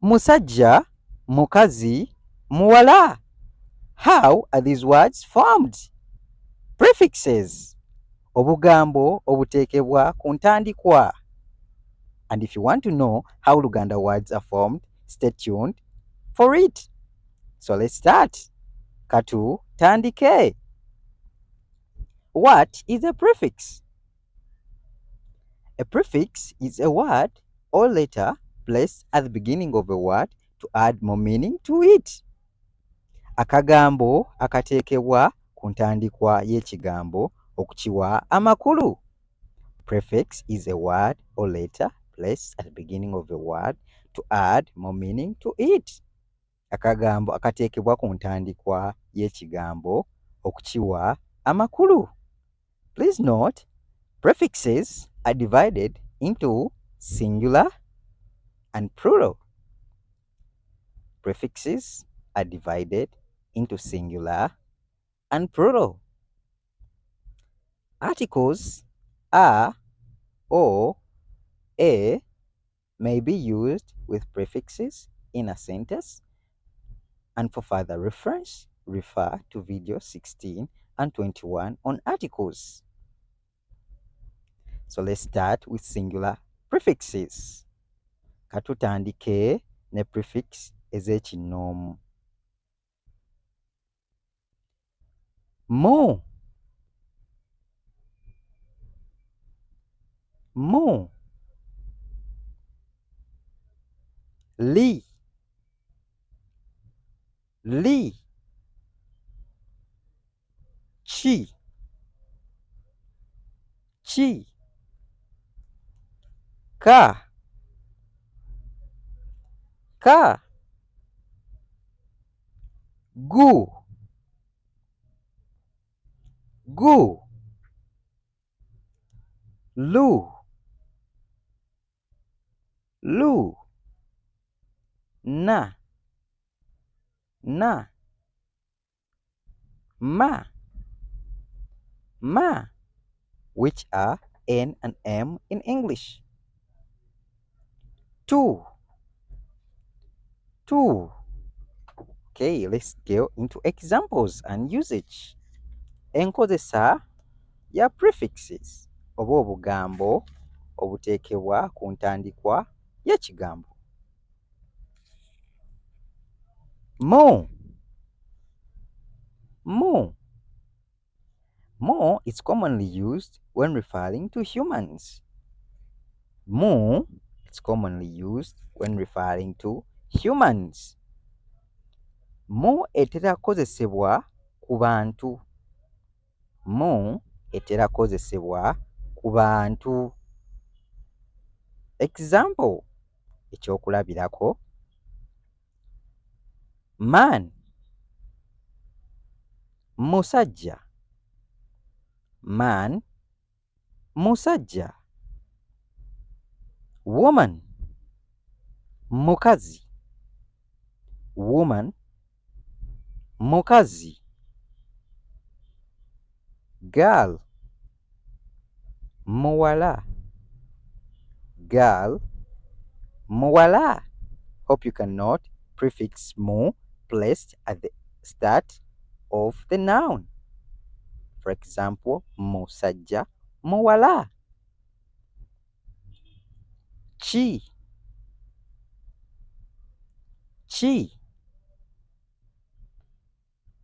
musajja, mukazi, muwala. How are these words formed? Prefixes. Obugambo obuteekebwa ku ntandikwa. And if you want to know how Luganda words are formed, stay tuned for it. So let's start. Katu tandike. What is a prefix? A prefix is a word or letter placed at the beginning of a word to add more meaning to it. Akagambo akateekebwa ku ntandikwa y'ekigambo okukiwa amakulu. Prefix is a word or letter placed at the beginning of a word to add more meaning to it. Akagambo akateekebwa ku ntandikwa y'ekigambo okukiwa amakulu. Please note, prefixes are divided into singular and plural. Prefixes are divided into singular and plural. Articles a, o, a may be used with prefixes in a sentence, and for further reference, refer to video 16 and 21 on articles. So let's start with singular prefixes. Katutandike ne prefix ez'ekinnoomu. Mu. Mu. Li. Li. Chi. Chi. Ka. Ka. Gu. Gu. Lu. Lu. Na. Na. Ma. Ma, which are N and M in English. Tu. Tu. Okay, let's go into examples and usage. Enkozesa ya prefixes oba obugambo obuteekebwa ku ntandikwa y'ekigambo. Mu. Mu. Mu is commonly used when referring to humans. Mu is commonly used when referring to humans. Mu etera kozesebwa ku bantu. Mu etera kozesebwa ku bantu. Example ekyokulabirako: man, musajja. Man, musajja. Woman, mukazi. Woman, mukazi. Girl, muwala. Girl, muwala. Hope you can note prefix mu placed at the start of the noun. For example, musajja, muwala. Chi. Chi.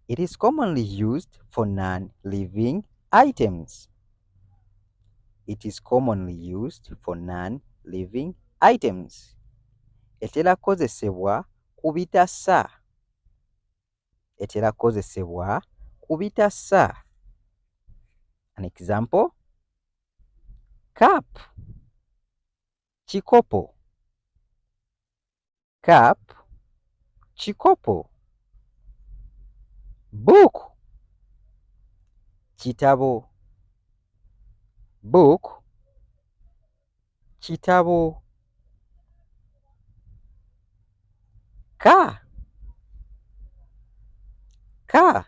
It is commonly used for non-living items. It is commonly used for non-living items. Etera kozesebwa ku bitassa. Etera kozesebwa ku bitassa. An example: cup, kikopo. Cup, kikopo. Book, kitabo. Book, kitabo. Car, car.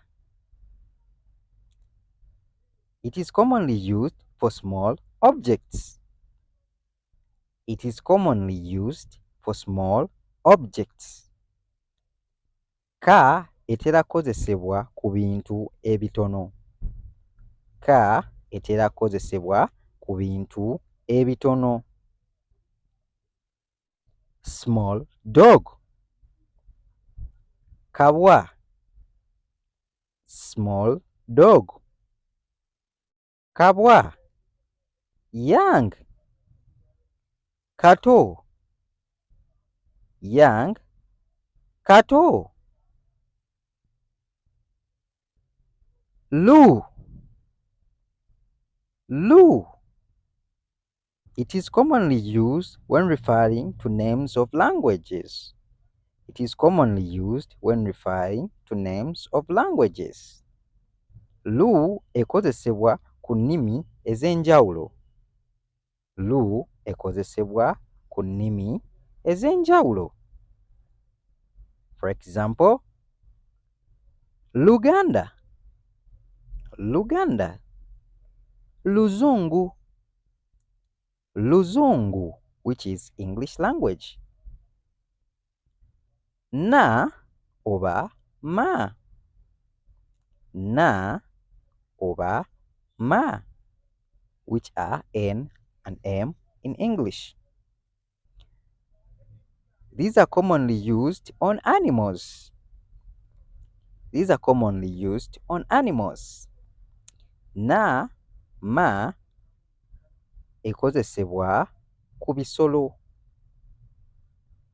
It is commonly used for small objects. It is commonly used for small objects. Ka etera kozesebwa ku bintu ebitono. Ka etera kozesebwa ku bintu ebitono. Small dog. Kabwa. Small dog. Kabwa. Young. Kato. Young. Kato. Lu. Lu. It is commonly used when referring to names of languages. It is commonly used when referring to names of languages. Lu ekozesebwa ku nnimi ez'enjawulo. Lu ekozesebwa ku nnimi ez'enjawulo. For example, Luganda. Luganda. Luzungu. Luzungu, which is English language. Na oba ma. Na oba ma, which are N and M in English. These are commonly used on animals. These are commonly used on animals. Na, ma ekozesebwa ku bisolo.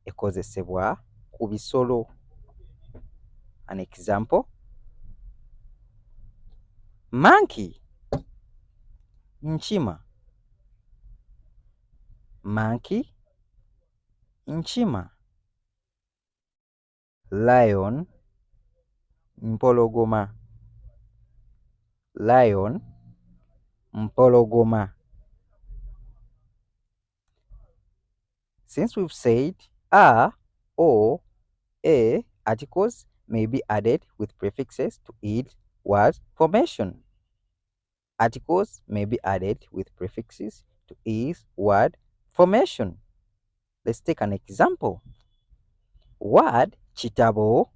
Ekozesebwa ku bisolo. An example, monkey. Nkima. Monkey. Nkima. Lion. Mpologoma. Lion. Mpologoma. Since we've said a, o, a articles may be added with prefixes to aid word formation. Articles may be added with prefixes to aid word formation. Let's take an example. Word chitabo,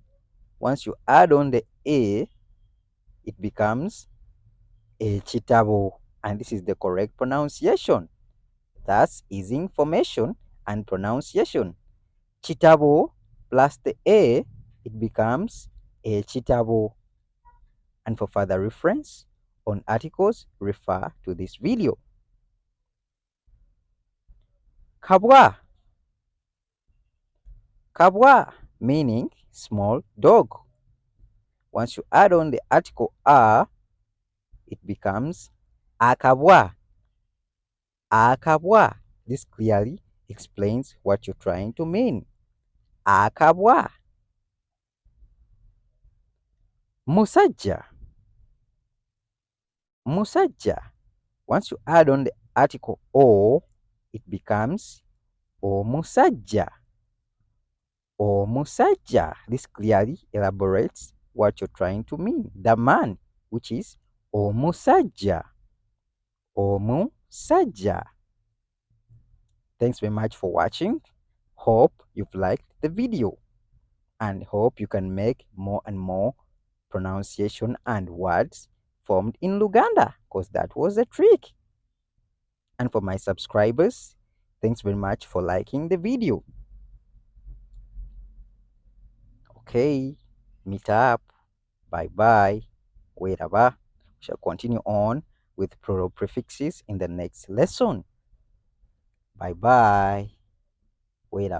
once you add on the a, it becomes a chitabo, and this is the correct pronunciation. Thus, easing formation and pronunciation. Chitabo plus the a, it becomes a chitabo. And for further reference on articles, refer to this video. Kabwa. Kabwa, meaning small dog. Once you add on the article a, it becomes akabwa. Akabwa. This clearly explains what you're trying to mean. Akabwa. Musajja. Musajja. Once you add on the article o, it becomes omusajja. Omusajja. This clearly elaborates what you're trying to mean. The man, which is omusajja. Omusajja. Thanks very much for watching. Hope you've liked the video and hope you can make more and more pronunciation and words formed in Luganda, because that was a trick. And for my subscribers, thanks very much for liking the video. Okay, meet up. Bye bye. Wait We shall continue on with plural prefixes in the next lesson. Bye bye. Wait